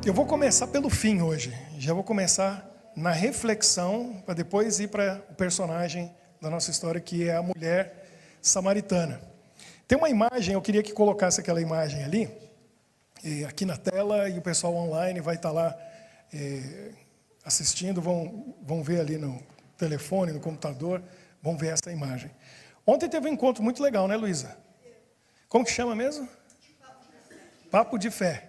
Eu vou começar pelo fim hoje. Já vou começar na reflexão, para depois ir para o personagem da nossa história, que é a mulher samaritana. Tem uma imagem, eu queria que colocasse aquela imagem ali, aqui na tela, e o pessoal online vai estar lá assistindo, vão ver ali no telefone, no computador, vão ver essa imagem. Ontem teve um encontro muito legal, né, Luísa? Como que chama mesmo? Papo de Fé.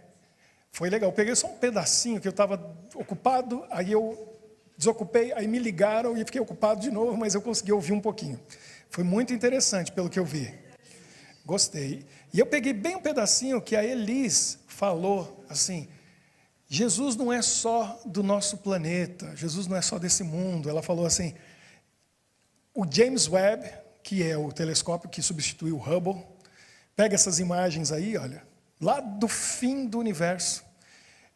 Foi legal. Eu peguei só um pedacinho que eu estava ocupado, aí eu desocupei, aí me ligaram e fiquei ocupado de novo, mas eu consegui ouvir um pouquinho. Foi muito interessante pelo que eu vi. Gostei. E eu peguei bem um pedacinho que a Elis falou assim: Jesus não é só do nosso planeta, Jesus não é só desse mundo. Ela falou assim: o James Webb, que é o telescópio que substituiu o Hubble, pega essas imagens aí, olha, lá do fim do universo,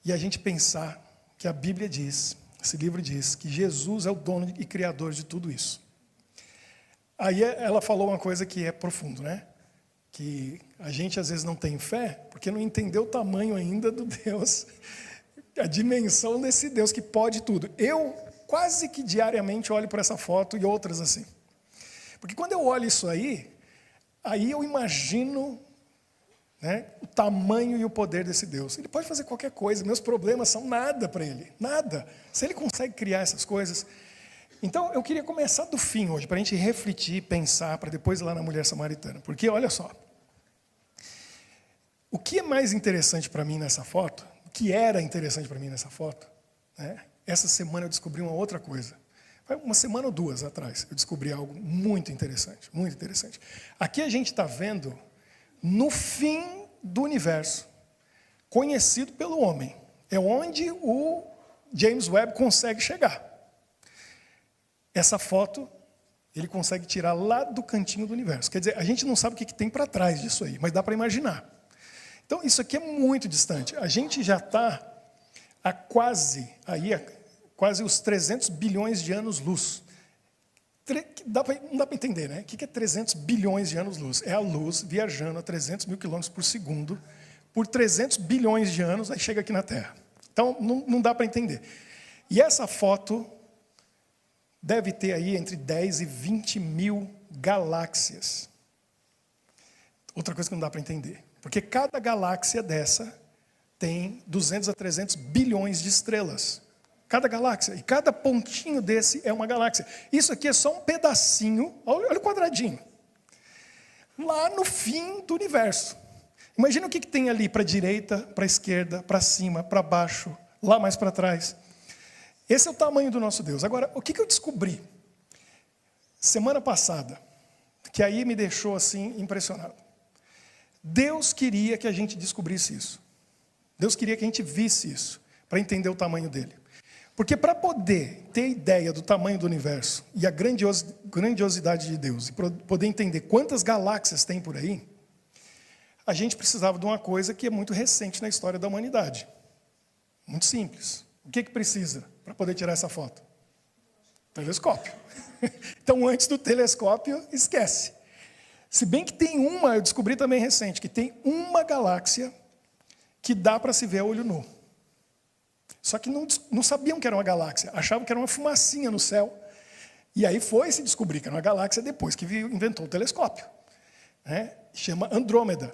e a gente pensar que a Bíblia diz, esse livro diz, que Jesus é o dono e criador de tudo isso. Aí ela falou uma coisa que é profundo, né? Que a gente às vezes não tem fé, porque não entendeu o tamanho ainda do Deus, a dimensão desse Deus que pode tudo. Eu quase que diariamente olho para essa foto e outras assim. Porque quando eu olho isso aí eu imagino, né, o tamanho e o poder desse Deus. Ele pode fazer qualquer coisa, meus problemas são nada para ele, nada. Se ele consegue criar essas coisas. Então, eu queria começar do fim hoje, para a gente refletir, pensar, para depois ir lá na mulher samaritana. Porque, olha só, o que é mais interessante para mim nessa foto, o que era interessante para mim nessa foto, né, essa semana eu descobri uma outra coisa. Uma semana ou duas atrás, eu descobri algo muito interessante, muito interessante. Aqui a gente está vendo no fim do universo, conhecido pelo homem. É onde o James Webb consegue chegar. Essa foto, ele consegue tirar lá do cantinho do universo. Quer dizer, a gente não sabe o que tem para trás disso aí, mas dá para imaginar. Então, isso aqui é muito distante. A gente já está a quase os 300 bilhões de anos-luz. Não dá para entender, né? O que é 300 bilhões de anos-luz? É a luz viajando a 300 mil quilômetros por segundo, por 300 bilhões de anos, aí chega aqui na Terra. Então, não dá para entender. E essa foto deve ter aí entre 10 e 20 mil galáxias. Outra coisa que não dá para entender. Porque cada galáxia dessa tem 200 a 300 bilhões de estrelas. Cada galáxia. E cada pontinho desse é uma galáxia. Isso aqui é só um pedacinho. Olha o quadradinho. Lá no fim do universo. Imagina o que tem ali para a direita, para a esquerda, para cima, para baixo, lá mais para trás. Esse é o tamanho do nosso Deus. Agora, o que eu descobri semana passada, que aí me deixou assim impressionado. Deus queria que a gente descobrisse isso. Deus queria que a gente visse isso, para entender o tamanho dele. Porque para poder ter ideia do tamanho do universo e a grandiosidade de Deus, e poder entender quantas galáxias tem por aí, a gente precisava de uma coisa que é muito recente na história da humanidade. Muito simples. O que precisa para poder tirar essa foto? Telescópio. Então, antes do telescópio, esquece. Se bem que tem eu descobri também recente, que tem uma galáxia que dá para se ver a olho nu. Só que não sabiam que era uma galáxia, achavam que era uma fumacinha no céu. E aí foi se descobrir que era uma galáxia depois que inventou o telescópio. Né? Chama Andrômeda.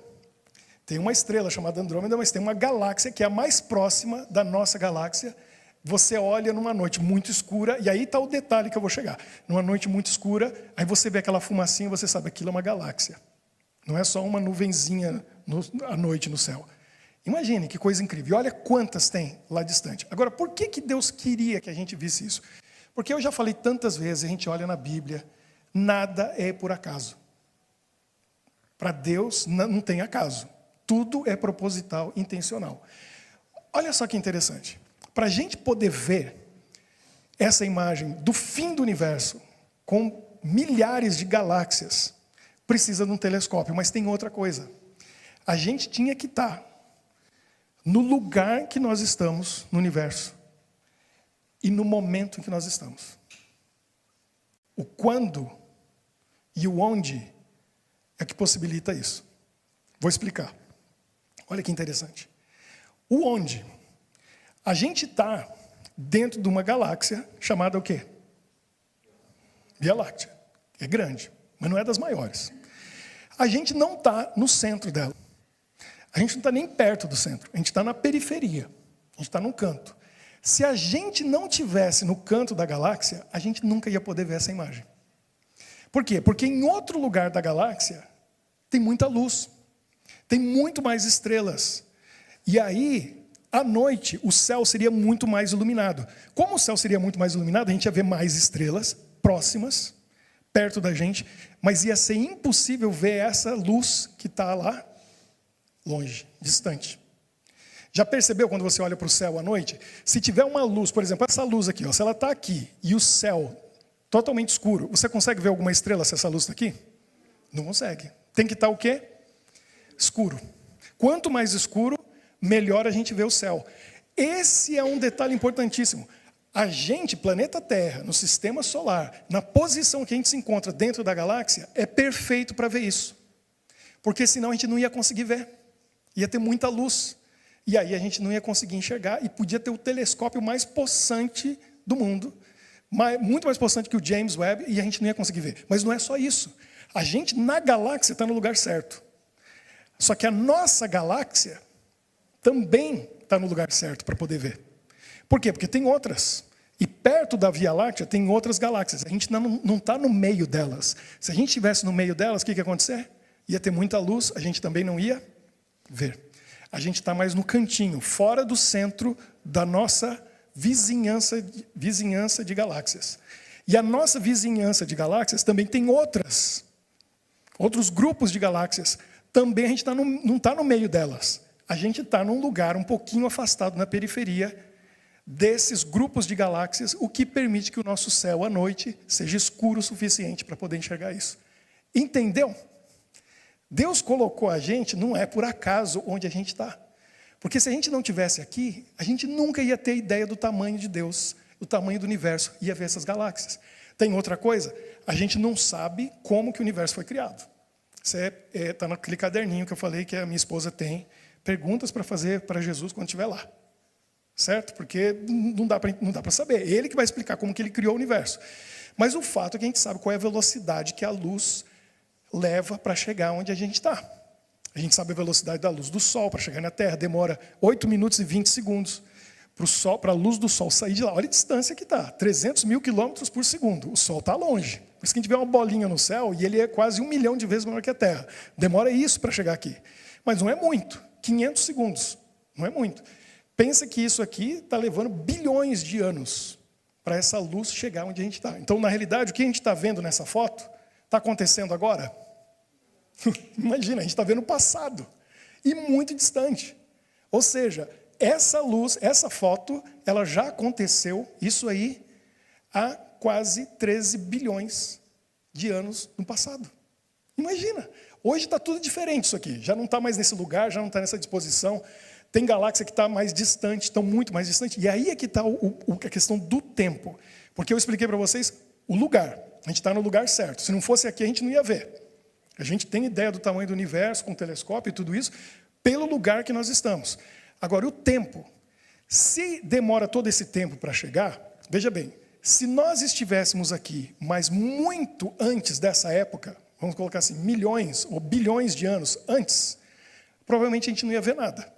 Tem uma estrela chamada Andrômeda, mas tem uma galáxia que é a mais próxima da nossa galáxia. Você olha numa noite muito escura, e aí está o detalhe que eu vou chegar. Numa noite muito escura, aí você vê aquela fumacinha e você sabe que aquilo é uma galáxia. Não é só uma nuvenzinha à noite no céu. Imagine que coisa incrível. E olha quantas tem lá distante. Agora, por que Deus queria que a gente visse isso? Porque eu já falei tantas vezes, a gente olha na Bíblia, nada é por acaso. Para Deus não tem acaso. Tudo é proposital, intencional. Olha só que interessante. Para a gente poder ver essa imagem do fim do universo, com milhares de galáxias, precisa de um telescópio. Mas tem outra coisa. A gente tinha que estar no lugar que nós estamos no universo e no momento em que nós estamos. O quando e o onde é que possibilita isso. Vou explicar. Olha que interessante. O onde A gente está dentro de uma galáxia chamada o quê? Via Láctea. É grande, mas não é das maiores. A gente não está no centro dela. A gente não está nem perto do centro. A gente está na periferia. A gente está num canto. Se a gente não tivesse no canto da galáxia, a gente nunca ia poder ver essa imagem. Por quê? Porque em outro lugar da galáxia tem muita luz. Tem muito mais estrelas. E aí, à noite, o céu seria muito mais iluminado. Como o céu seria muito mais iluminado, a gente ia ver mais estrelas próximas, perto da gente, mas ia ser impossível ver essa luz que está lá longe, distante. Já percebeu quando você olha para o céu à noite? Se tiver uma luz, por exemplo, essa luz aqui, ó, se ela está aqui e o céu totalmente escuro, você consegue ver alguma estrela se essa luz está aqui? Não consegue. Tem que estar o quê? Escuro. Quanto mais escuro, melhor a gente vê o céu. Esse é um detalhe importantíssimo. A gente, planeta Terra, no sistema solar, na posição que a gente se encontra dentro da galáxia, é perfeito para ver isso. Porque senão a gente não ia conseguir ver. Ia ter muita luz. E aí a gente não ia conseguir enxergar e podia ter o telescópio mais possante do mundo. Muito mais possante que o James Webb, e a gente não ia conseguir ver. Mas não é só isso. A gente, na galáxia, está no lugar certo. Só que a nossa galáxia também está no lugar certo para poder ver. Por quê? Porque tem outras. E perto da Via Láctea tem outras galáxias. A gente não está no meio delas. Se a gente estivesse no meio delas, o que ia acontecer? Ia ter muita luz, a gente também não ia ver. A gente está mais no cantinho, fora do centro da nossa vizinhança de galáxias. E a nossa vizinhança de galáxias também tem outros grupos de galáxias. Também a gente não está no meio delas. A gente está num lugar um pouquinho afastado na periferia desses grupos de galáxias, o que permite que o nosso céu à noite seja escuro o suficiente para poder enxergar isso. Entendeu? Deus colocou a gente, não é por acaso, onde a gente está. Porque se a gente não estivesse aqui, a gente nunca ia ter ideia do tamanho de Deus, do tamanho do universo, ia ver essas galáxias. Tem outra coisa, a gente não sabe como que o universo foi criado. Você está naquele caderninho que eu falei que a minha esposa tem, perguntas para fazer para Jesus quando estiver lá. Certo? Porque não dá para saber. Ele que vai explicar como que ele criou o universo. Mas o fato é que a gente sabe qual é a velocidade que a luz leva para chegar onde a gente está. A gente sabe a velocidade da luz do Sol para chegar na Terra. Demora 8 minutos e 20 segundos para a luz do Sol sair de lá. Olha a distância que está. 300 mil quilômetros por segundo. O Sol está longe. Por isso que a gente vê uma bolinha no céu e ele é quase 1 milhão de vezes maior que a Terra. Demora isso para chegar aqui. Mas não é muito. 500 segundos. Não é muito. Pensa que isso aqui está levando bilhões de anos para essa luz chegar onde a gente está. Então, na realidade, o que a gente está vendo nessa foto está acontecendo agora? Imagina, a gente está vendo o passado. E muito distante. Ou seja, essa luz, essa foto, ela já aconteceu, isso aí, há quase 13 bilhões de anos no passado. Imagina, hoje está tudo diferente isso aqui. Já não está mais nesse lugar, já não está nessa disposição. Tem galáxia que está mais distante, estão muito mais distante. E aí é que está a questão do tempo. Porque eu expliquei para vocês o lugar. A gente está no lugar certo. Se não fosse aqui, a gente não ia ver. A gente tem ideia do tamanho do universo, com o telescópio e tudo isso, pelo lugar que nós estamos. Agora, o tempo. Se demora todo esse tempo para chegar, veja bem, se nós estivéssemos aqui, mas muito antes dessa época, vamos colocar assim, milhões ou bilhões de anos antes, provavelmente a gente não ia ver nada.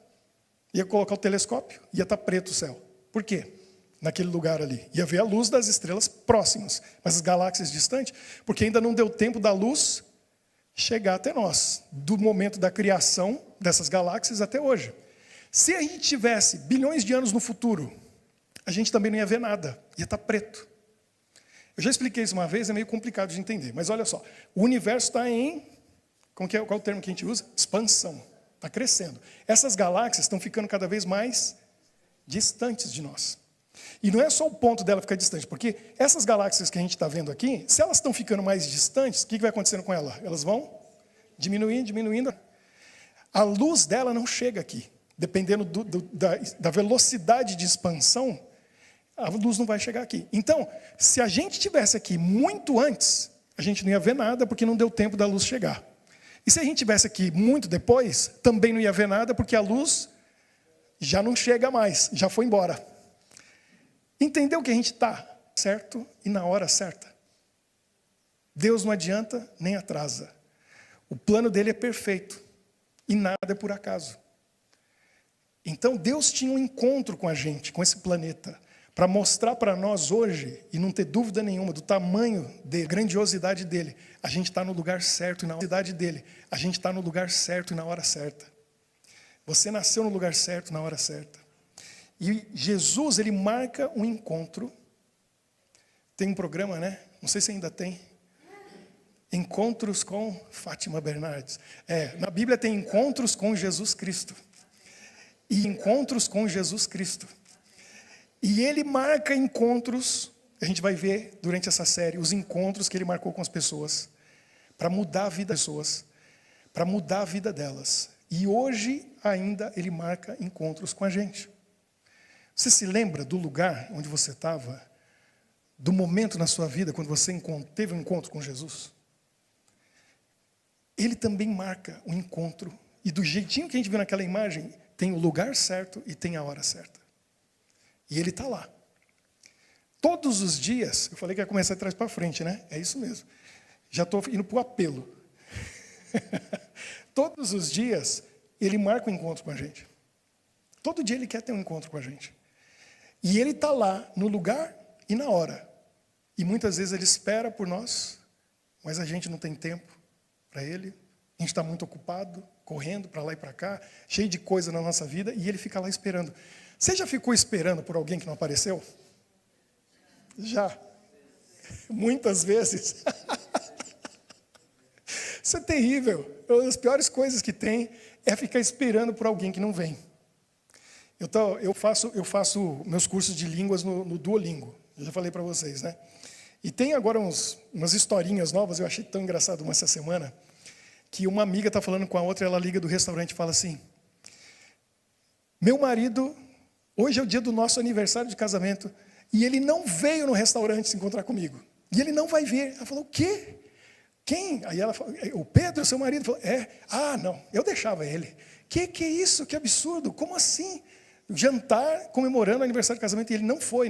Ia colocar o telescópio, ia estar preto o céu. Por quê? Naquele lugar ali. Ia ver a luz das estrelas próximas, mas as galáxias distantes, porque ainda não deu tempo da luz chegar até nós, do momento da criação dessas galáxias até hoje. Se a gente tivesse bilhões de anos no futuro, a gente também não ia ver nada, ia estar preto. Eu já expliquei isso uma vez, é meio complicado de entender, mas olha só, o universo está em, qual é o termo que a gente usa? Expansão. Está crescendo. Essas galáxias estão ficando cada vez mais distantes de nós. E não é só o ponto dela ficar distante, porque essas galáxias que a gente está vendo aqui, se elas estão ficando mais distantes, o que vai acontecendo com ela? Elas vão diminuindo. A luz dela não chega aqui. Dependendo da velocidade de expansão, a luz não vai chegar aqui. Então, se a gente estivesse aqui muito antes, a gente não ia ver nada, porque não deu tempo da luz chegar. E se a gente estivesse aqui muito depois, também não ia ver nada, porque a luz já não chega mais, já foi embora. Entendeu que a gente está certo e na hora certa? Deus não adianta nem atrasa. O plano dele é perfeito e nada é por acaso. Então Deus tinha um encontro com a gente, com esse planeta, para mostrar para nós hoje, e não ter dúvida nenhuma do tamanho dele, grandiosidade dele. A gente está no lugar certo e na hora dele. A gente está no lugar certo e na hora certa. Você nasceu no lugar certo, na hora certa. E Jesus, ele marca um encontro. Tem um programa, né? Não sei se ainda tem. Encontros com Fátima Bernardes. Na Bíblia tem encontros com Jesus Cristo. E encontros com Jesus Cristo. E ele marca encontros, a gente vai ver durante essa série, os encontros que ele marcou com as pessoas, para mudar a vida das pessoas, para mudar a vida delas. E hoje ainda ele marca encontros com a gente. Você se lembra do lugar onde você estava, do momento na sua vida quando você teve um encontro com Jesus? Ele também marca um encontro, e do jeitinho que a gente viu naquela imagem, tem o lugar certo e tem a hora certa. E ele está lá. Todos os dias, eu falei que ia começar de trás para frente, né? É isso mesmo. Já estou indo para o apelo. Todos os dias, ele marca um encontro com a gente. Todo dia ele quer ter um encontro com a gente. E ele está lá, no lugar e na hora. E muitas vezes ele espera por nós, mas a gente não tem tempo para ele. A gente está muito ocupado, correndo para lá e para cá, cheio de coisa na nossa vida, e ele fica lá esperando. Você já ficou esperando por alguém que não apareceu? Já. Muitas vezes. Isso é terrível. Uma das piores coisas que tem é ficar esperando por alguém que não vem. Eu faço meus cursos de línguas no Duolingo. Eu já falei para vocês, né? E tem agora umas historinhas novas, eu achei tão engraçado uma essa semana, que uma amiga está falando com a outra, ela liga do restaurante e fala assim: meu marido, hoje é o dia do nosso aniversário de casamento, e ele não veio no restaurante se encontrar comigo. E ele não vai vir. Ela falou: o quê? Quem? Aí ela falou: o Pedro, seu marido? Falou: ah, não, eu deixava ele. Que é isso? Que absurdo, como assim? Jantar comemorando o aniversário de casamento, e ele não foi.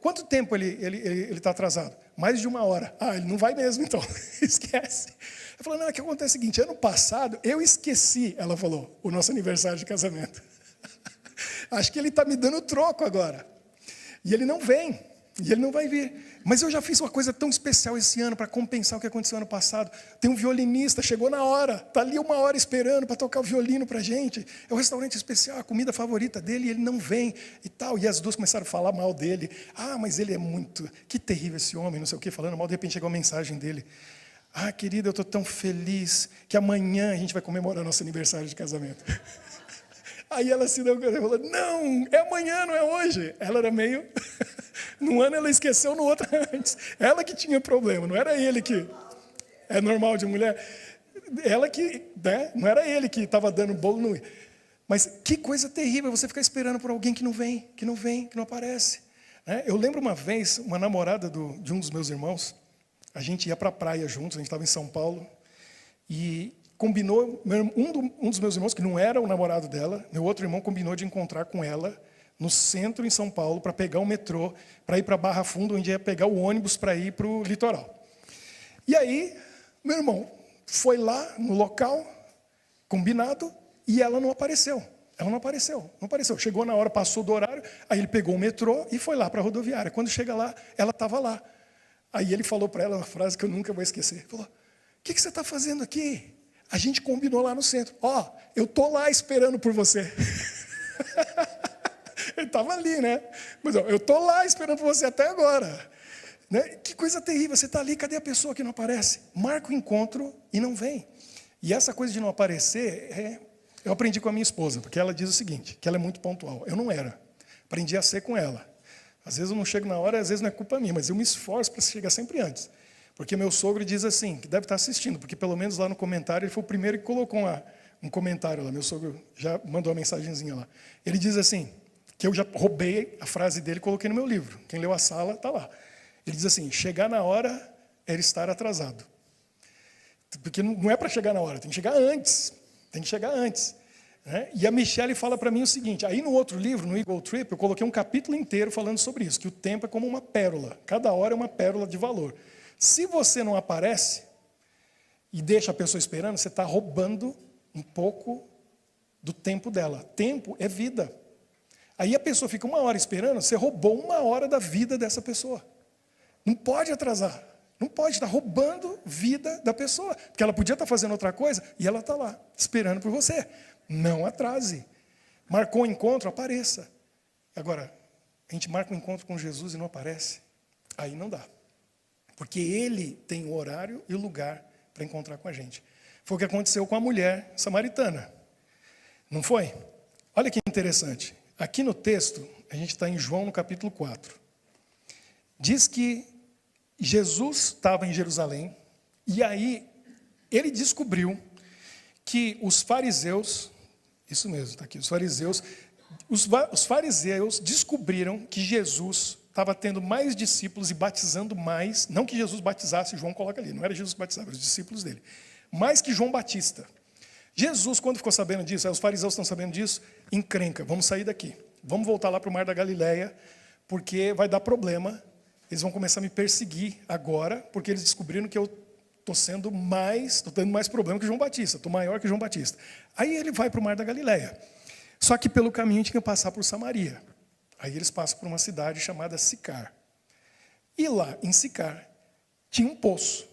Quanto tempo ele está atrasado? Mais de 1 hora. Ah, ele não vai mesmo, então. Esquece. Ela falou: não, o que acontece é o seguinte, ano passado eu esqueci, ela falou, o nosso aniversário de casamento. Acho que ele está me dando troco agora. E ele não vem, e ele não vai vir. Mas eu já fiz uma coisa tão especial esse ano para compensar o que aconteceu ano passado. Tem um violinista, chegou na hora, está ali 1 hora esperando para tocar o violino para a gente. É um restaurante especial, a comida favorita dele, e ele não vem e tal. E as duas começaram a falar mal dele. Ah, mas ele é muito, que terrível esse homem, não sei o que, falando mal. De repente chegou a mensagem dele: ah, querida, eu estou tão feliz que amanhã a gente vai comemorar nosso aniversário de casamento. Aí ela se deu conta e falou: não, é amanhã, não é hoje. Ela era meio... Num ano ela esqueceu, no outro antes. Ela que tinha problema, não era ele que... É normal de mulher. Ela que... né? Não era ele que estava dando bolo no... Mas que coisa terrível você ficar esperando por alguém que não vem, que não aparece. Né? Eu lembro uma vez, uma namorada de um dos meus irmãos, a gente ia para a praia juntos, a gente estava em São Paulo, e combinou, um dos meus irmãos, que não era o namorado dela, meu outro irmão combinou de encontrar com ela no centro, em São Paulo, para pegar o metrô, para ir para Barra Funda, onde ia pegar o ônibus para ir para o litoral. E aí, meu irmão foi lá no local, combinado, e ela não apareceu. Ela não apareceu. Chegou na hora, passou do horário, aí ele pegou o metrô e foi lá para a rodoviária. Quando chega lá, ela estava lá. Aí ele falou para ela uma frase que eu nunca vou esquecer. Ele falou: o que você está fazendo aqui? A gente combinou lá no centro. Eu estou lá esperando por você. Ele estava ali, né? Mas eu estou lá esperando por você até agora. Né? Que coisa terrível, você está ali, cadê a pessoa que não aparece? Marca o encontro e não vem. E essa coisa de não aparecer, eu aprendi com a minha esposa, porque ela diz o seguinte, que ela é muito pontual. Eu não era. Aprendi a ser com ela. Às vezes eu não chego na hora, às vezes não é culpa minha, mas eu me esforço para chegar sempre antes. Porque meu sogro diz assim, que deve estar assistindo, porque pelo menos lá no comentário, ele foi o primeiro que colocou um comentário lá. Meu sogro já mandou uma mensagenzinha lá. Ele diz assim, que eu já roubei a frase dele e coloquei no meu livro. Quem leu a sala, está lá. Ele diz assim: chegar na hora é estar atrasado. Porque não é para chegar na hora, tem que chegar antes. né? E a Michelle fala para mim o seguinte, aí no outro livro, no Eagle Trip, eu coloquei um capítulo inteiro falando sobre isso, que o tempo é como uma pérola, cada hora é uma pérola de valor. Se você não aparece e deixa a pessoa esperando, você está roubando um pouco do tempo dela. Tempo é vida. Aí a pessoa fica 1 hora esperando, você roubou 1 hora da vida dessa pessoa. Não pode atrasar. Não pode estar roubando vida da pessoa. Porque ela podia estar fazendo outra coisa e ela está lá, esperando por você. Não atrase. Marcou um encontro, apareça. Agora, a gente marca um encontro com Jesus e não aparece. Aí não dá. Porque Ele tem o horário e o lugar para encontrar com a gente. Foi o que aconteceu com a mulher samaritana. Não foi? Olha que interessante. Aqui no texto, a gente está em João no capítulo 4. Diz que Jesus estava em Jerusalém e aí ele descobriu que os fariseus, isso mesmo, está aqui, os fariseus descobriram que Jesus estava tendo mais discípulos e batizando mais, não que Jesus batizasse, João coloca ali, não era Jesus que batizava, eram os discípulos dele, mais que João Batista. Jesus, quando ficou sabendo disso, os fariseus estão sabendo disso, encrenca, vamos sair daqui, vamos voltar lá para o Mar da Galileia, porque vai dar problema, eles vão começar a me perseguir agora, porque eles descobriram que eu estou tendo mais problema que João Batista, estou maior que João Batista. Aí ele vai para o Mar da Galileia, só que pelo caminho tinha que passar por Samaria. Aí eles passam por uma cidade chamada Sicar. E lá em Sicar tinha um poço,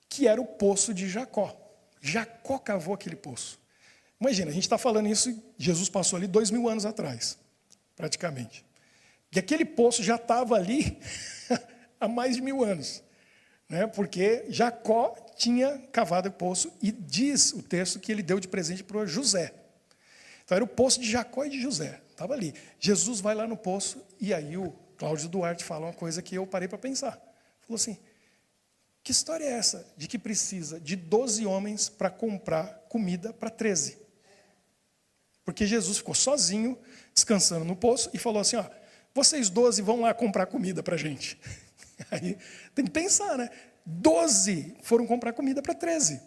que era o poço de Jacó. Jacó cavou aquele poço. Imagina, a gente está falando isso, Jesus passou ali 2000 anos atrás, praticamente. E aquele poço já estava ali há mais de 1000 anos. Né? Porque Jacó tinha cavado o poço e diz o texto que ele deu de presente para José. Então era o poço de Jacó e de José. Estava ali. Jesus vai lá no poço e aí o Cláudio Duarte fala uma coisa que eu parei para pensar. Falou assim, que história é essa de que precisa de 12 homens para comprar comida para 13? Porque Jesus ficou sozinho, descansando no poço e falou assim, ó, vocês 12 vão lá comprar comida para a gente. Aí tem que pensar, né? 12 foram comprar comida para 13.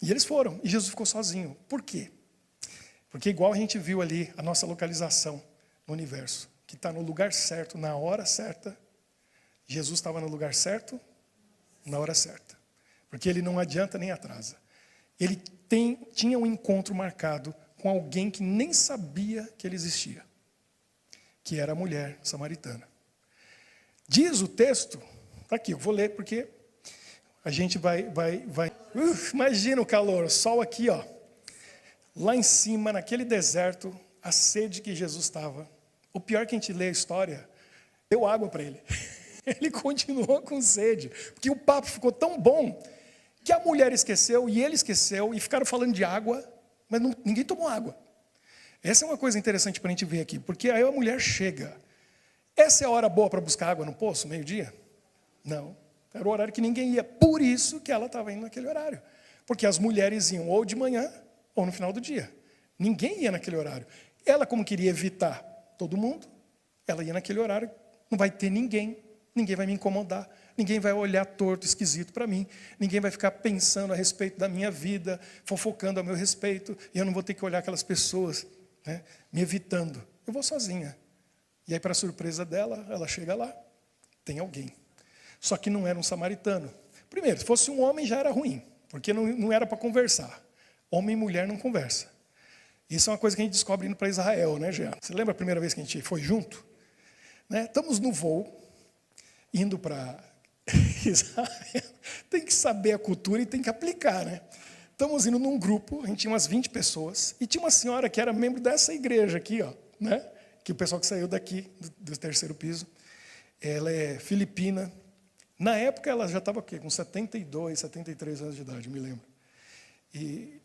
E eles foram, e Jesus ficou sozinho. Por quê? Porque igual a gente viu ali a nossa localização no universo, que está no lugar certo, na hora certa, Jesus estava no lugar certo, na hora certa. Porque ele não adianta nem atrasa. Ele tinha um encontro marcado com alguém que nem sabia que ele existia, que era a mulher samaritana. Diz o texto, está aqui, eu vou ler porque a gente vai. Imagina o calor, o sol aqui, ó. Lá em cima, naquele deserto, a sede que Jesus estava. O pior que a gente lê a história, deu água para ele. Ele continuou com sede, porque o papo ficou tão bom que a mulher esqueceu e ele esqueceu e ficaram falando de água, mas ninguém tomou água. Essa é uma coisa interessante para a gente ver aqui, porque aí a mulher chega. Essa é a hora boa para buscar água no poço, meio-dia? Não. Era o horário que ninguém ia. Por isso que ela estava indo naquele horário. Porque as mulheres iam ou de manhã ou no final do dia. Ninguém ia naquele horário. Ela, como queria evitar todo mundo, ela ia naquele horário. Não vai ter ninguém. Ninguém vai me incomodar. Ninguém vai olhar torto, esquisito para mim. Ninguém vai ficar pensando a respeito da minha vida, fofocando a meu respeito. E eu não vou ter que olhar aquelas pessoas, né, me evitando. Eu vou sozinha. E aí, para surpresa dela, ela chega lá, tem alguém. Só que não era um samaritano. Primeiro, se fosse um homem já era ruim, porque não era para conversar. Homem e mulher não conversa. Isso é uma coisa que a gente descobre indo para Israel, né, Jean? Você lembra a primeira vez que a gente foi junto? Né? Estamos no voo, indo para Israel. Tem que saber a cultura e tem que aplicar, né? Estamos indo num grupo, a gente tinha umas 20 pessoas, e tinha uma senhora que era membro dessa igreja aqui, ó, né? Que o pessoal que saiu daqui, do terceiro piso, ela é filipina. Na época ela já estava com 72, 73 anos de idade, me lembro. E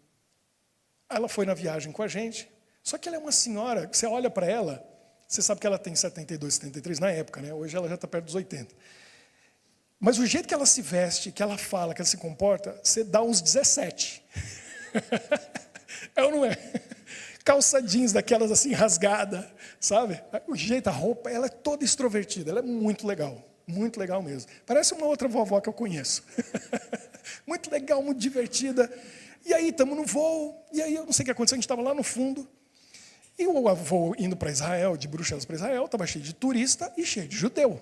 ela foi na viagem com a gente, só que ela é uma senhora, você olha para ela, você sabe que ela tem 72, 73 na época, né? Hoje ela já está perto dos 80. Mas o jeito que ela se veste, que ela fala, que ela se comporta, você dá uns 17. É ou não é? Calça jeans daquelas assim, rasgada, sabe? O jeito, a roupa, ela é toda extrovertida, ela é muito legal mesmo. Parece uma outra vovó que eu conheço. Muito legal, muito divertida. E E aí estamos no voo, e aí eu não sei o que aconteceu, a gente estava lá no fundo, e o voo indo para Israel, de Bruxelas para Israel, estava cheio de turista e cheio de judeu.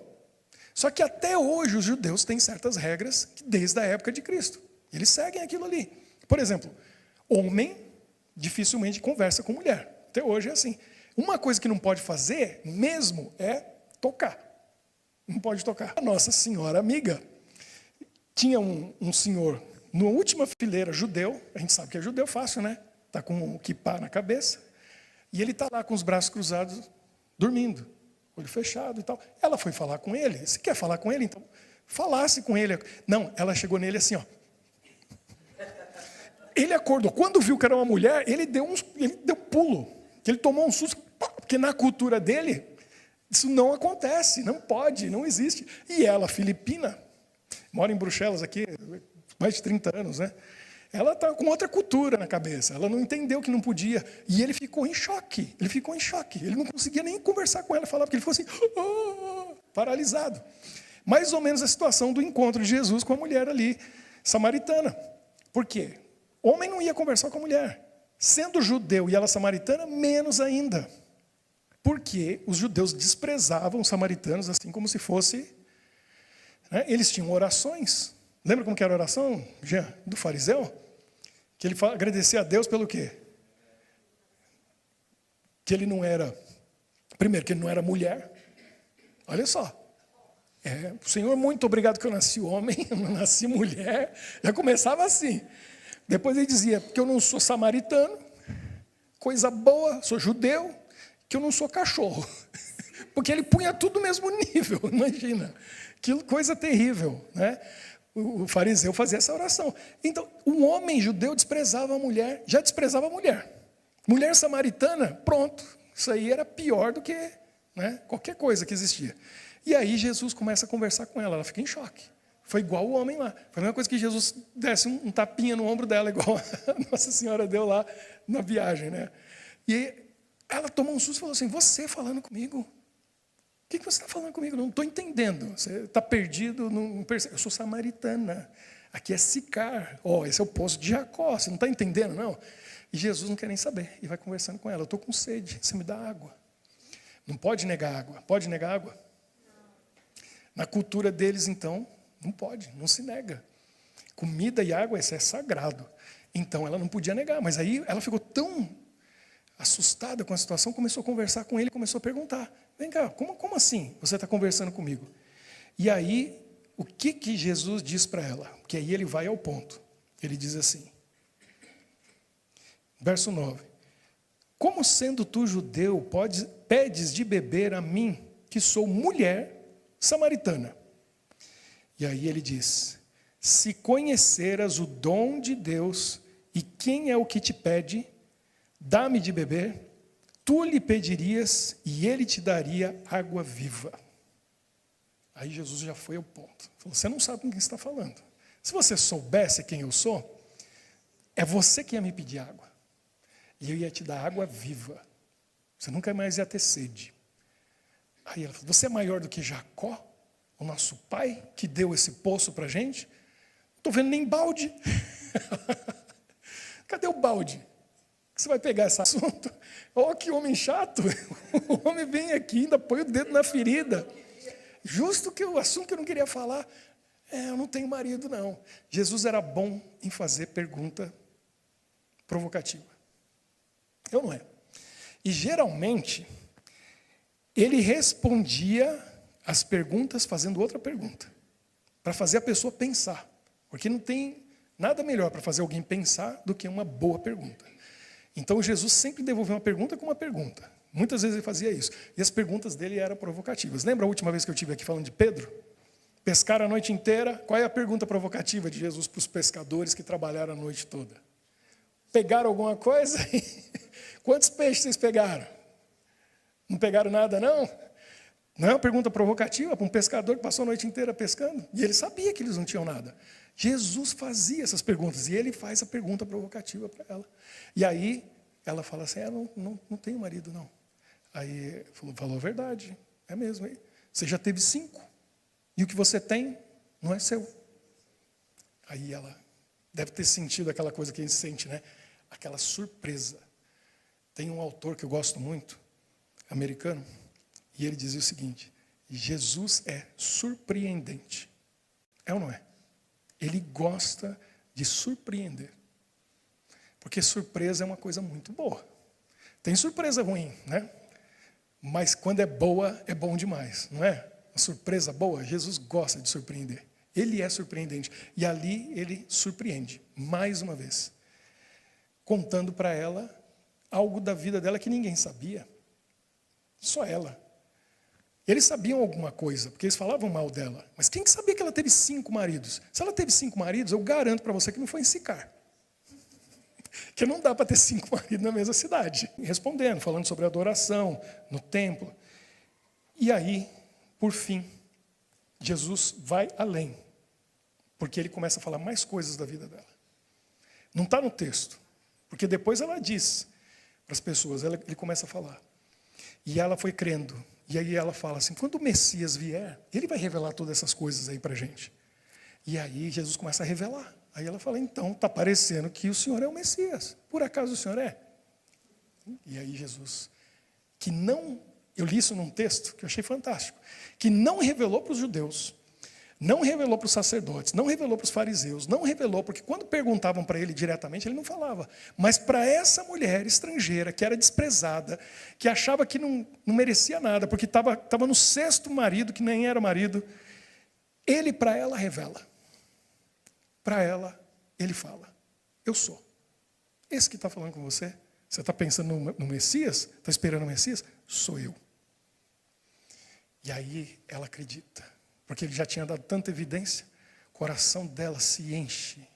Só que até hoje os judeus têm certas regras desde a época de Cristo. Eles seguem aquilo ali. Por exemplo, homem dificilmente conversa com mulher. Até hoje é assim. Uma coisa que não pode fazer mesmo é tocar. Não pode tocar. A Nossa Senhora amiga tinha um senhor, na última fileira, judeu. A gente sabe que é judeu fácil, né? Está com um kippá na cabeça. E ele está lá com os braços cruzados, dormindo. Olho fechado e tal. Ela foi falar com ele. Se quer falar com ele, então falasse com ele. Não, ela chegou nele assim, ó. Ele acordou. Quando viu que era uma mulher, ele deu pulo. Ele tomou um susto, porque na cultura dele, isso não acontece, não pode, não existe. E ela, filipina, mora em Bruxelas aqui, mais de 30 anos, né? Ela está com outra cultura na cabeça. Ela não entendeu que não podia. E ele ficou em choque. Ele não conseguia nem conversar com ela, falar, porque ele ficou assim, paralisado. Mais ou menos a situação do encontro de Jesus com a mulher ali, samaritana. Por quê? Homem não ia conversar com a mulher. Sendo judeu e ela samaritana, menos ainda. Porque os judeus desprezavam os samaritanos assim como se fosse... Né? Eles tinham orações. Lembra como que era a oração, Jean, do fariseu? Que ele agradecia a Deus pelo quê? Que ele não era... Primeiro, que ele não era mulher. Olha só. Senhor, muito obrigado que eu nasci homem, eu não nasci mulher. Já começava assim. Depois ele dizia que eu não sou samaritano, coisa boa, sou judeu, que eu não sou cachorro. Porque ele punha tudo no mesmo nível, imagina. Que coisa terrível, né? O fariseu fazia essa oração. Então, um homem judeu desprezava a mulher, já desprezava a mulher. Mulher samaritana, pronto. Isso aí era pior do que, né, qualquer coisa que existia. E aí Jesus começa a conversar com ela fica em choque. Foi igual o homem lá. Foi a mesma coisa que Jesus desse um tapinha no ombro dela, igual a Nossa Senhora deu lá na viagem, né? E ela tomou um susto e falou assim, você falando comigo? O que você está falando comigo? Não estou entendendo. Você está perdido, não percebe. Eu sou samaritana. Aqui é Sicar. Esse é o poço de Jacó. Você não está entendendo, não? E Jesus não quer nem saber. E vai conversando com ela. Eu estou com sede. Você me dá água. Não pode negar água. Pode negar água? Na cultura deles, então, não pode. Não se nega. Comida e água, isso é sagrado. Então, ela não podia negar. Mas aí, ela ficou tão assustada com a situação, começou a conversar com ele, começou a perguntar, vem cá, como assim você está conversando comigo? E aí, o que Jesus diz para ela? Porque aí ele vai ao ponto. Ele diz assim, verso 9, como sendo tu judeu, pedes de beber a mim, que sou mulher samaritana? E aí ele diz, se conheceras o dom de Deus, e quem é o que te pede, dá-me de beber, tu lhe pedirias e ele te daria água viva. Aí Jesus já foi ao ponto. Falou, você não sabe com quem está falando. Se você soubesse quem eu sou, é você que ia me pedir água. E eu ia te dar água viva. Você nunca mais ia ter sede. Aí ela falou, você é maior do que Jacó, o nosso pai, que deu esse poço para a gente? Não estou vendo nem balde. Cadê o balde? Você vai pegar esse assunto? Que homem chato. O homem vem aqui, ainda põe o dedo na ferida. Justo que o assunto que eu não queria falar. Eu não tenho marido, não. Jesus era bom em fazer pergunta provocativa. Eu não é. E geralmente, ele respondia as perguntas fazendo outra pergunta. Para fazer a pessoa pensar. Porque não tem nada melhor para fazer alguém pensar do que uma boa pergunta. Então, Jesus sempre devolveu uma pergunta com uma pergunta. Muitas vezes ele fazia isso. E as perguntas dele eram provocativas. Lembra a última vez que eu estive aqui falando de Pedro? Pescaram a noite inteira. Qual é a pergunta provocativa de Jesus para os pescadores que trabalharam a noite toda? Pegaram alguma coisa? Quantos peixes vocês pegaram? Não pegaram nada, não? Não é uma pergunta provocativa para um pescador que passou a noite inteira pescando? E ele sabia que eles não tinham nada. Jesus fazia essas perguntas e ele faz a pergunta provocativa para ela. E aí ela fala assim, não tenho marido, não. Aí falou a verdade, é mesmo. Você já teve 5 e o que você tem não é seu. Aí ela Deve ter sentido aquela coisa que a gente sente, né? Aquela surpresa. Tem um autor que eu gosto muito, americano, e ele dizia o seguinte: Jesus é surpreendente. É ou não é? Ele gosta de surpreender. Porque surpresa é uma coisa muito boa. Tem surpresa ruim, né? Mas quando é boa, é bom demais, não é? Uma surpresa boa, Jesus gosta de surpreender. Ele é surpreendente. E ali ele surpreende, mais uma vez. Contando para ela algo da vida dela que ninguém sabia. Só ela. Eles sabiam alguma coisa, porque eles falavam mal dela. Mas quem que sabia que ela teve 5 maridos? Se ela teve 5 maridos, eu garanto para você que não foi em Sicar. Que não dá para ter 5 maridos na mesma cidade. Respondendo, falando sobre adoração no templo. E aí, por fim, Jesus vai além. Porque ele começa a falar mais coisas da vida dela. Não está no texto. Porque depois ela diz para as pessoas, ele começa a falar. E ela foi crendo. E aí ela fala assim, quando o Messias vier, ele vai revelar todas essas coisas aí para a gente. E aí Jesus começa a revelar. Aí ela fala, então, está parecendo que o Senhor é o Messias. Por acaso o Senhor é? E aí Jesus, que não, eu li isso num texto que eu achei fantástico, que não revelou para os judeus, não revelou para os sacerdotes, não revelou para os fariseus, não revelou, porque quando perguntavam para ele diretamente, ele não falava. Mas para essa mulher estrangeira, que era desprezada, que achava que não merecia nada, porque estava no 6º marido, que nem era marido, ele para ela revela. Para ela, ele fala, eu sou. Esse que está falando com você, você está pensando no Messias? Está esperando o Messias? Sou eu. E aí ela acredita. Porque ele já tinha dado tanta evidência, o coração dela se enche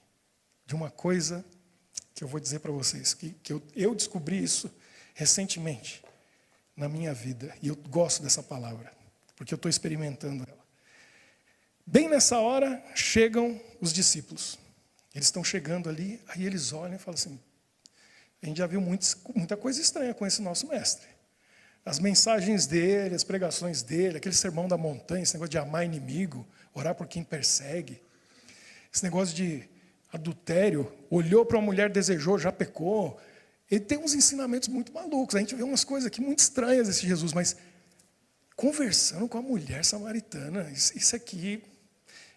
de uma coisa que eu vou dizer para vocês, que eu descobri isso recentemente na minha vida, e eu gosto dessa palavra, porque eu estou experimentando ela. Bem nessa hora, chegam os discípulos. Eles estão chegando ali, aí eles olham e falam assim, a gente já viu muita coisa estranha com esse nosso mestre. As mensagens dele, as pregações dele, aquele sermão da montanha, esse negócio de amar inimigo, orar por quem persegue, esse negócio de adultério, olhou para uma mulher, desejou, já pecou. Ele tem uns ensinamentos muito malucos. A gente vê umas coisas aqui muito estranhas desse Jesus, mas conversando com a mulher samaritana, isso aqui,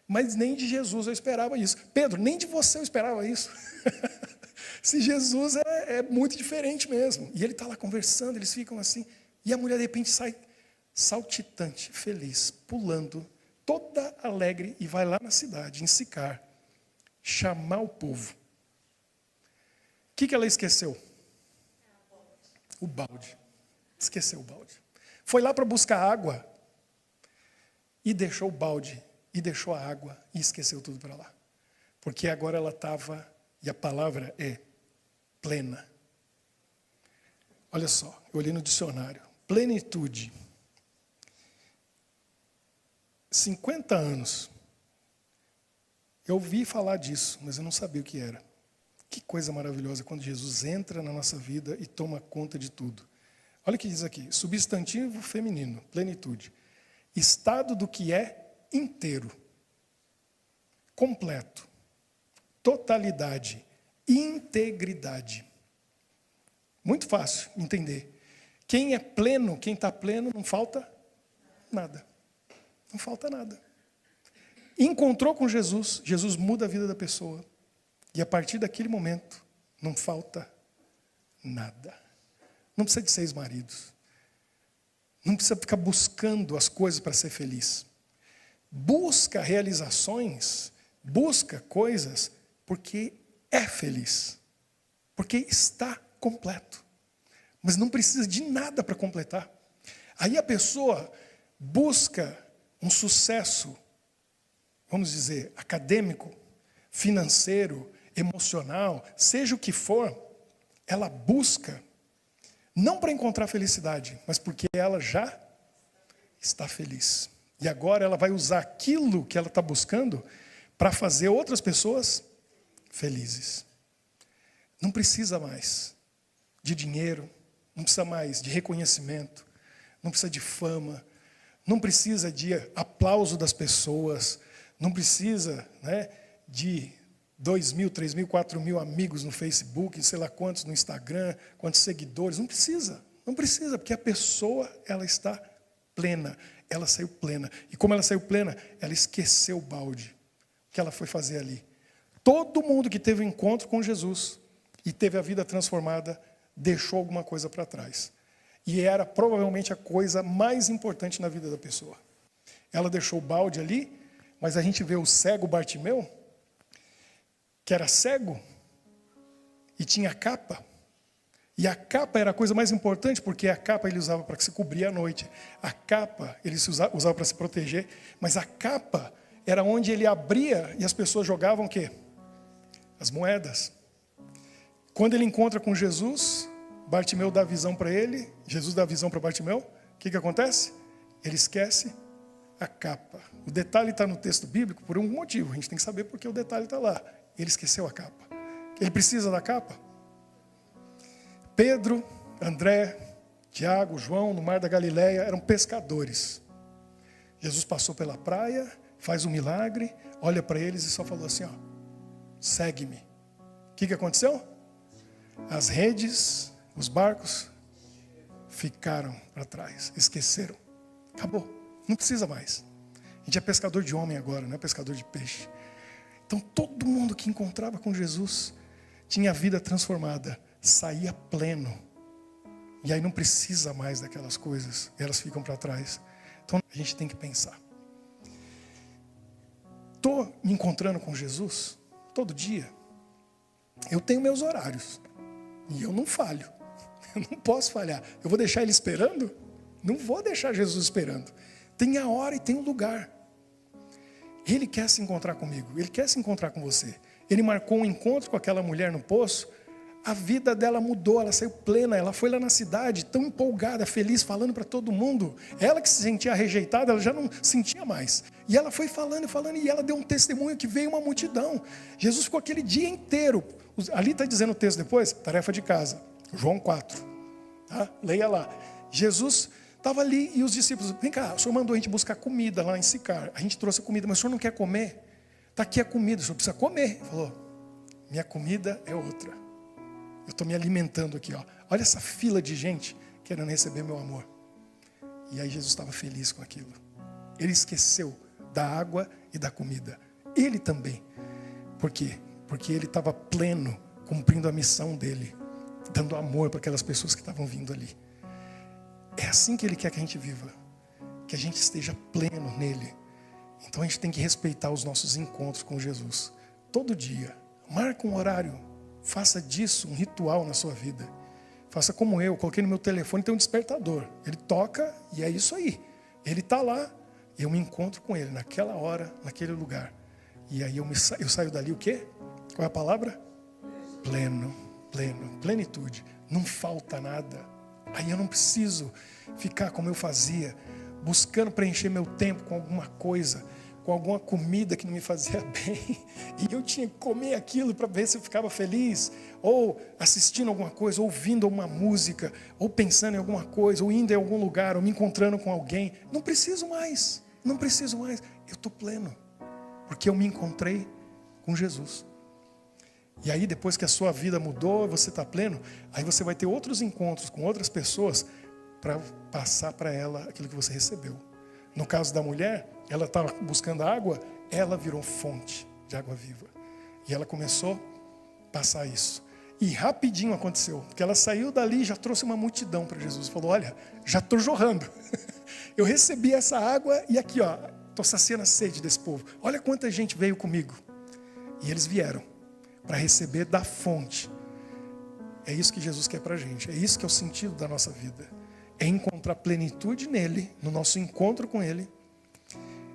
mas nem de Jesus eu esperava isso. Pedro, nem de você eu esperava isso. Se Jesus é muito diferente mesmo. E ele está lá conversando, eles ficam assim. E a mulher de repente sai saltitante, feliz, pulando, toda alegre, e vai lá na cidade, em Sicar, chamar o povo. O que ela esqueceu? O balde. Esqueceu o balde. Foi lá para buscar água e deixou o balde, e deixou a água, e esqueceu tudo para lá. Porque agora ela estava, e a palavra é plena. Olha só, eu olhei no dicionário. Plenitude. 50 anos. Eu ouvi falar disso, mas eu não sabia o que era. Que coisa maravilhosa quando Jesus entra na nossa vida e toma conta de tudo. Olha o que diz aqui. Substantivo feminino, plenitude. Estado do que é inteiro. Completo. Totalidade. Integridade. Muito fácil entender. Quem é pleno, quem está pleno, não falta nada. Não falta nada. Encontrou com Jesus, Jesus muda a vida da pessoa. E a partir daquele momento, não falta nada. Não precisa de 6 maridos. Não precisa ficar buscando as coisas para ser feliz. Busca realizações, busca coisas, porque é feliz. Porque está completo. Mas não precisa de nada para completar. Aí a pessoa busca um sucesso, vamos dizer, acadêmico, financeiro, emocional, seja o que for, ela busca, não para encontrar felicidade, mas porque ela já está feliz. E agora ela vai usar aquilo que ela está buscando para fazer outras pessoas felizes. Não precisa mais de dinheiro, não precisa mais de reconhecimento, não precisa de fama, não precisa de aplauso das pessoas, não precisa, né, de 2.000, 3.000, 4.000 amigos no Facebook, sei lá quantos no Instagram, quantos seguidores. Não precisa, porque a pessoa, ela está plena, ela saiu plena. E como ela saiu plena, ela esqueceu o balde. O que ela foi fazer ali? Todo mundo que teve um encontro com Jesus e teve a vida transformada, deixou alguma coisa para trás. E era provavelmente a coisa mais importante na vida da pessoa. Ela deixou o balde ali, mas a gente vê o cego Bartimeu, que era cego e tinha capa. E a capa era a coisa mais importante, porque a capa ele usava para se cobrir à noite. A capa ele usava para se proteger, mas a capa era onde ele abria e as pessoas jogavam o quê? As moedas. Quando ele encontra com Jesus, Bartimeu dá visão para ele, Jesus dá visão para Bartimeu, o que acontece? Ele esquece a capa. O detalhe está no texto bíblico por um motivo, a gente tem que saber porque o detalhe está lá. Ele esqueceu a capa. Ele precisa da capa? Pedro, André, Tiago, João, no mar da Galileia, eram pescadores. Jesus passou pela praia, faz um milagre, olha para eles e só falou assim, ó, segue-me. O que aconteceu? As redes, os barcos ficaram para trás, esqueceram. Acabou, não precisa mais. A gente é pescador de homem agora, não é pescador de peixe. Então todo mundo que encontrava com Jesus tinha a vida transformada, saía pleno. E aí não precisa mais daquelas coisas, elas ficam para trás. Então a gente tem que pensar. Estou me encontrando com Jesus todo dia. Eu tenho meus horários. E eu não falho. Eu não posso falhar. Eu vou deixar ele esperando? Não vou deixar Jesus esperando. Tem a hora e tem o lugar. Ele quer se encontrar comigo. Ele quer se encontrar com você. Ele marcou um encontro com aquela mulher no poço. A vida dela mudou, ela saiu plena. Ela foi lá na cidade, tão empolgada, feliz, falando para todo mundo. Ela que se sentia rejeitada, ela já não sentia mais. E ela foi falando, e ela deu um testemunho que veio uma multidão. Jesus ficou aquele dia inteiro. Ali está dizendo o texto depois, tarefa de casa. João 4. Tá? Leia lá. Jesus estava ali e os discípulos, vem cá, o senhor mandou a gente buscar comida lá em Sicar. A gente trouxe a comida, mas o senhor não quer comer? Está aqui a comida, o senhor precisa comer. Ele falou, minha comida é outra. Eu estou me alimentando aqui. Ó. Olha essa fila de gente querendo receber meu amor. E aí Jesus estava feliz com aquilo. Ele esqueceu da água e da comida. Ele também. Por quê? Porque ele estava pleno, cumprindo a missão dele, dando amor para aquelas pessoas que estavam vindo ali. É assim que ele quer que a gente viva, que a gente esteja pleno nele. Então a gente tem que respeitar os nossos encontros com Jesus. Todo dia, marca um horário, faça disso um ritual na sua vida. Faça como eu, coloquei no meu telefone, tem um despertador. Ele toca e é isso aí. Ele está lá, eu me encontro com ele naquela hora, naquele lugar. E aí eu saio dali o quê? Qual é a palavra? Pleno, plenitude. Não falta nada. Aí eu não preciso ficar como eu fazia, buscando preencher meu tempo com alguma coisa, com alguma comida que não me fazia bem. E eu tinha que comer aquilo para ver se eu ficava feliz, ou assistindo alguma coisa, ouvindo alguma música, ou pensando em alguma coisa, ou indo em algum lugar, ou me encontrando com alguém. Não preciso mais. Eu estou pleno, porque eu me encontrei com Jesus. E aí depois que a sua vida mudou, você está pleno, aí você vai ter outros encontros com outras pessoas para passar para ela aquilo que você recebeu. No caso da mulher, ela estava buscando água, ela virou fonte de água viva. E ela começou a passar isso. E rapidinho aconteceu, porque ela saiu dali e já trouxe uma multidão para Jesus. Falou, olha, já estou jorrando. Eu recebi essa água e aqui, ó, estou saciando a sede desse povo. Olha quanta gente veio comigo. E eles vieram para receber da fonte. É isso que Jesus quer para a gente. É isso que é o sentido da nossa vida. É encontrar plenitude nele, no nosso encontro com ele,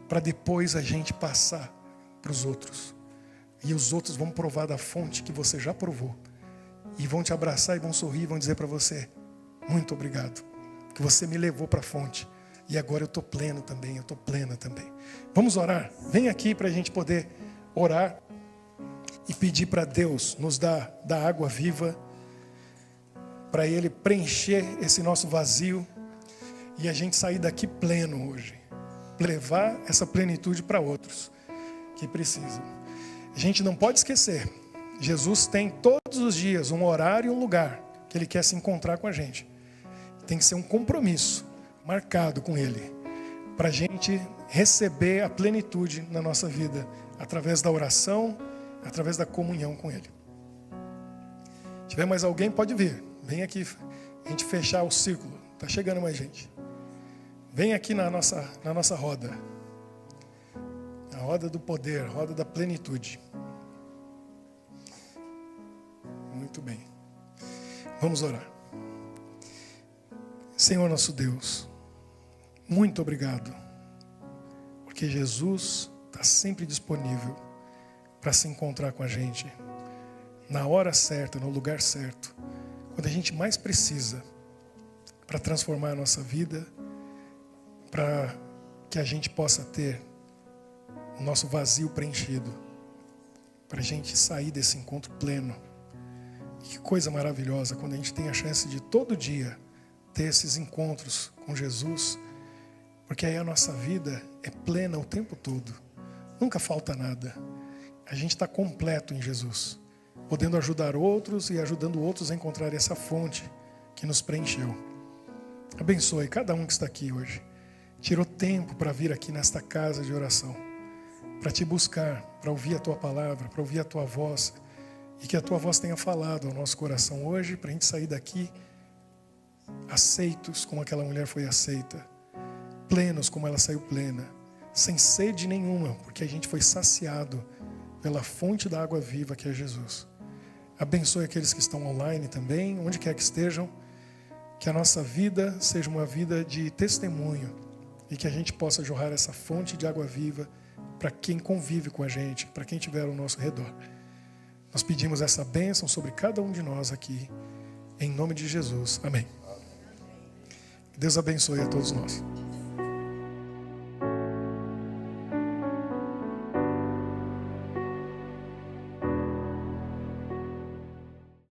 para depois a gente passar para os outros. E os outros vão provar da fonte que você já provou. E vão te abraçar e vão sorrir e vão dizer para você, muito obrigado, que você me levou para a fonte. E agora eu estou pleno também, eu estou plena também. Vamos orar? Vem aqui para a gente poder orar e pedir para Deus nos dar da água viva, para Ele preencher esse nosso vazio e a gente sair daqui pleno hoje. Levar essa plenitude para outros que precisam. A gente não pode esquecer, Jesus tem todos os dias um horário e um lugar que Ele quer se encontrar com a gente. Tem que ser um compromisso marcado com Ele, para a gente receber a plenitude na nossa vida, através da oração, através da comunhão com Ele. Se tiver mais alguém, pode vir. Vem aqui, a gente fechar o círculo. Está chegando mais gente. Vem aqui na nossa roda. A roda do poder, a roda da plenitude. Muito bem. Vamos orar. Senhor nosso Deus, muito obrigado, porque Jesus está sempre disponível para se encontrar com a gente, na hora certa, no lugar certo, quando a gente mais precisa, para transformar a nossa vida, para que a gente possa ter o nosso vazio preenchido, para a gente sair desse encontro pleno. E que coisa maravilhosa quando a gente tem a chance de todo dia ter esses encontros com Jesus, porque aí a nossa vida é plena o tempo todo, nunca falta nada. A gente está completo em Jesus, podendo ajudar outros e ajudando outros a encontrar essa fonte que nos preencheu. Abençoe cada um que está aqui hoje, tirou tempo para vir aqui nesta casa de oração, para te buscar, para ouvir a tua palavra, para ouvir a tua voz, e que a tua voz tenha falado ao nosso coração hoje, para a gente sair daqui aceitos como aquela mulher foi aceita, plenos como ela saiu plena, sem sede nenhuma, porque a gente foi saciado pela fonte da água viva que é Jesus. Abençoe aqueles que estão online também, onde quer que estejam, que a nossa vida seja uma vida de testemunho e que a gente possa jorrar essa fonte de água viva para quem convive com a gente, para quem estiver ao nosso redor. Nós pedimos essa bênção sobre cada um de nós aqui, em nome de Jesus. Amém. Deus abençoe a todos nós.